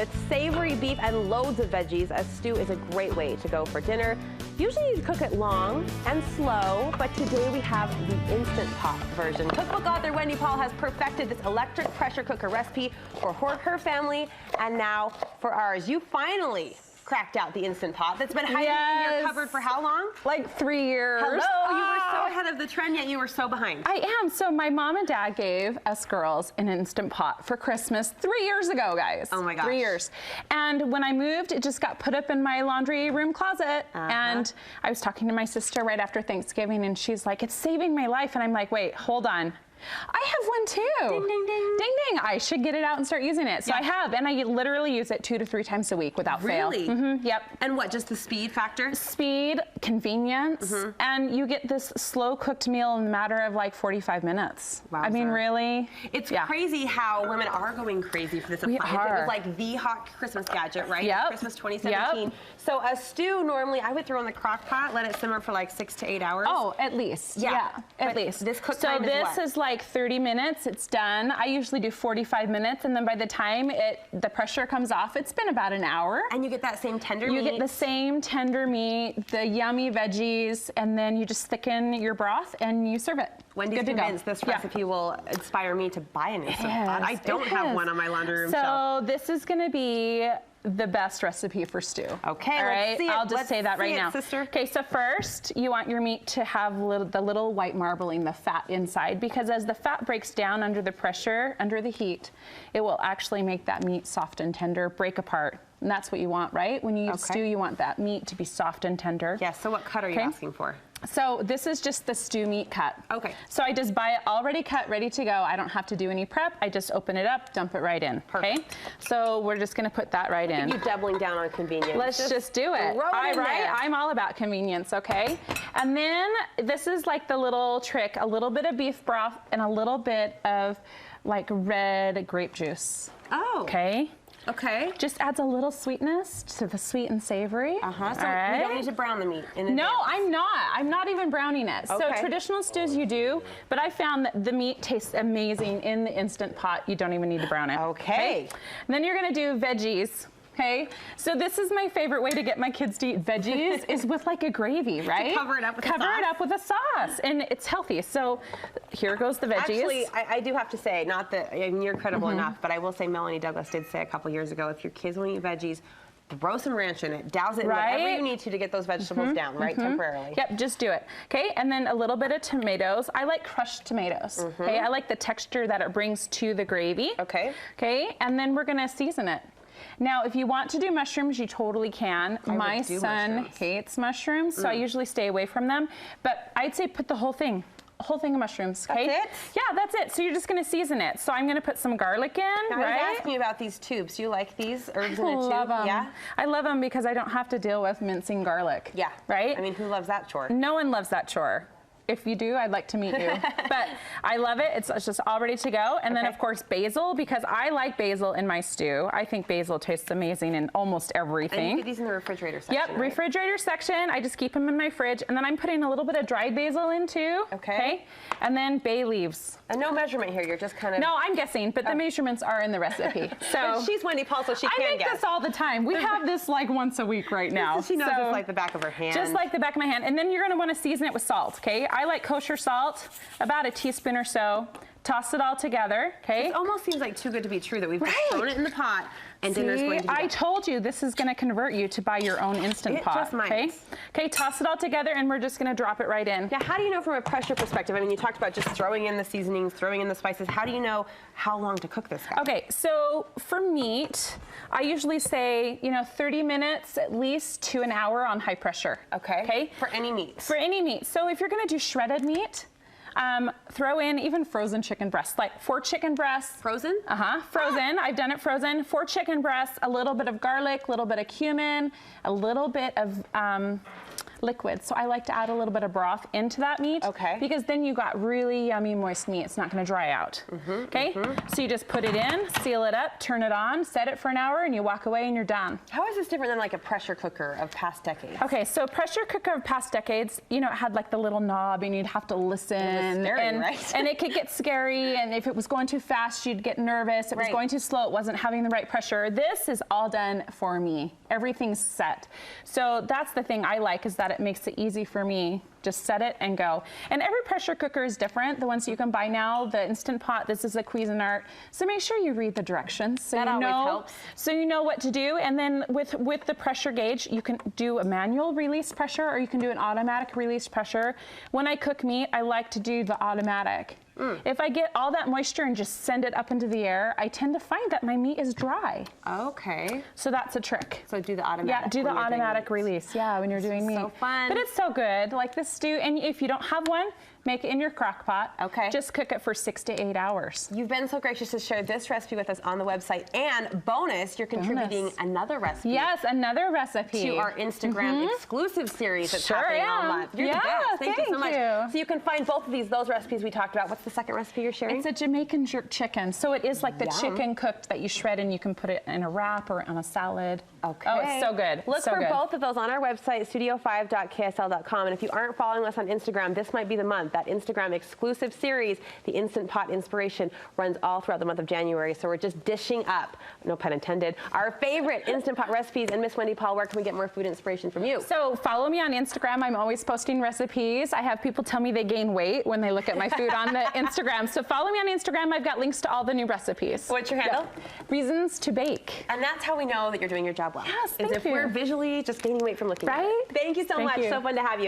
With savory beef and loads of veggies, a stew is a great way to go for dinner. Usually you cook it long and slow, but today we have the Instant Pot version. Cookbook author Wendy Paul has perfected this electric pressure cooker recipe for her family, and now for ours. You finally cracked out the Instant Pot that's been hiding in your cupboard for how long? Like 3 years. Hello, you were so ahead of the trend, yet you were so behind. I am. So my mom and dad gave us girls an Instant Pot for Christmas 3 years ago, guys. Oh my gosh. 3 years. And when I moved, it just got put up in my laundry room closet. And I was talking to my sister right after Thanksgiving, and she's like, it's saving my life. And I'm like, wait, hold on. I have one too. Ding, ding, ding. Ding, ding. I should get it out and start using it. So I have, and I literally use it 2 to 3 times a week without fail. Really? Yep. And what, just the speed factor? Speed, convenience, and you get this slow cooked meal in a matter of like 45 minutes. Wowza. I mean, really? It's crazy how women are going crazy for this appliance. It was like the hot Christmas gadget, right? Yep. Christmas 2017. Yep. So a stew, normally I would throw in the crock pot, let it simmer for like 6 to 8 hours. Oh, at least. Yeah, at least. This cook so time is what? this is like 30 minutes. It's done. I usually do 45 minutes, and then by the time the pressure comes off, it's been about an hour. And you get that same tender meat? You get the same tender meat, the yummy veggies, and then you just thicken your broth and you serve it. Wendy's convinced this recipe will inspire me to buy an Instant Pot. I don't have one on my laundry room shelf. So this is going to be the best recipe for stew. Okay, all right? let's see it. I'll just say that right now. Sister. Okay, so first you want your meat to have the little white marbling, the fat inside, because as the fat breaks down under the pressure, under the heat, it will actually make that meat soft and tender, break apart. And that's what you want, right? When you eat stew, you want that meat to be soft and tender. Yeah, so what cut are you asking for? So this is just the stew meat cut. Okay. So I just buy it already cut, ready to go. I don't have to do any prep. I just open it up, dump it right in. Perfect. Okay. So we're just gonna put that right in. You doubling down on convenience. Let's just do it. I'm all about convenience, okay? And then this is like the little trick, a little bit of beef broth and a little bit of like red grape juice. Oh. Okay. Okay. Just adds a little sweetness to the sweet and savory. So we don't need to brown the meat in advance. No, I'm not. I'm not even browning it. So traditional stews you do, but I found that the meat tastes amazing in the Instant Pot. You don't even need to brown it. Okay. And then you're gonna do veggies. Okay, so this is my favorite way to get my kids to eat veggies is with like a gravy, right? To cover it up with Cover it up with a sauce, and it's healthy. So here goes the veggies. Actually, I do have to say, not that I mean, you're credible enough, but I will say Melanie Douglas did say a couple years ago, if your kids want to eat veggies, throw some ranch in it, douse it in whatever you need to get those vegetables down, right, temporarily. Yep, just do it. Okay, and then a little bit of tomatoes. I like crushed tomatoes. Okay, I like the texture that it brings to the gravy. Okay. Okay, and then we're gonna season it. Now, if you want to do mushrooms, you totally can. My son hates mushrooms, so I usually stay away from them. But I'd say put the whole thing of mushrooms, okay? That's it? Yeah, that's it. So you're just gonna season it. So I'm gonna put some garlic in, now, right? I was asking you about these tubes. Do you like these herbs in a tube? Love them. Yeah? I love them because I don't have to deal with mincing garlic. Yeah. Right? I mean, who loves that chore? No one loves that chore. If you do, I'd like to meet you. But I love it. It's just all ready to go. And then, of course, basil, because I like basil in my stew. I think basil tastes amazing in almost everything. And you get these in the refrigerator section, Yep, refrigerator section. I just keep them in my fridge. And then I'm putting a little bit of dried basil in, too. Okay. And then bay leaves. And no measurement here. You're just kind of... No, I'm guessing, but the measurements are in the recipe. So but she's Wendy Paul, so she can guess. I make this all the time. We have this like once a week right now. She knows it's like the back of her hand. Just like the back of my hand. And then you're going to want to season it with salt, okay? I like kosher salt, about a teaspoon or so. Toss it all together, okay? It almost seems like too good to be true that we've just thrown it in the pot and dinner's going to be I told you this is going to convert you to buy your own Instant Pot. Just might. Okay? Okay, toss it all together and we're just going to drop it right in. Now, how do you know from a pressure perspective? I mean, you talked about just throwing in the seasonings, throwing in the spices. How do you know how long to cook this guy? Okay, so for meat, I usually say, 30 minutes at least to an hour on high pressure. Okay. For any meat? For any meat. So if you're going to do shredded meat, throw in even frozen chicken breasts, like 4 chicken breasts. Frozen? Frozen. I've done it frozen. 4 chicken breasts, a little bit of garlic, a little bit of cumin, a little bit of liquid. So I like to add a little bit of broth into that meat. Okay. Because then you got really yummy, moist meat. It's not gonna dry out. Okay? So you just put it in, seal it up, turn it on, set it for an hour, and you walk away and you're done. How is this different than like a pressure cooker of past decades? Okay, so pressure cooker of past decades, you know, it had like the little knob and you'd have to listen. It was scary, and, right? and it could get scary, and if it was going too fast, you'd get nervous. It was going too slow, it wasn't having the right pressure. This is all done for me. Everything's set. So that's the thing I like, is that it makes it easy for me. Just set it and go. And every pressure cooker is different. The ones you can buy now, the Instant Pot, this is a Cuisinart. So make sure you read the directions. So that you always know, helps. So you know what to do. And then with the pressure gauge, you can do a manual release pressure, or you can do an automatic release pressure. When I cook meat, I like to do the automatic. If I get all that moisture and just send it up into the air, I tend to find that my meat is dry. Okay. So that's a trick. So do the automatic. Yeah, do the automatic release. Yeah, when you're doing meat. So fun. But it's so good. Like this stew, and if you don't have one, make it in your crock pot. Okay. Just cook it for 6 to 8 hours. You've been so gracious to share this recipe with us on the website, and bonus, you're contributing another recipe. Yes, another recipe. To our Instagram exclusive series that's happening all month. You're the best. Thank you so much. So you can find both of those recipes we talked about. What's the second recipe you're sharing? It's a Jamaican jerk chicken. So it is like the chicken cooked that you shred, and you can put it in a wrap or on a salad. Okay. Oh, it's so good. Look for both of those on our website, studio5.ksl.com. And if you aren't following us on Instagram, this might be the month. That Instagram exclusive series, the Instant Pot Inspiration, runs all throughout the month of January. So we're just dishing up, no pun intended, our favorite Instant Pot recipes. And Miss Wendy Paul, where can we get more food inspiration from you? So follow me on Instagram. I'm always posting recipes. I have people tell me they gain weight when they look at my food on the Instagram. So follow me on Instagram. I've got links to all the new recipes. What's your handle? Reasons to Bake. And that's how we know that you're doing your job well. Yes, thank if you. we're visually just gaining weight from looking at it. Thank you so much. So fun to have you.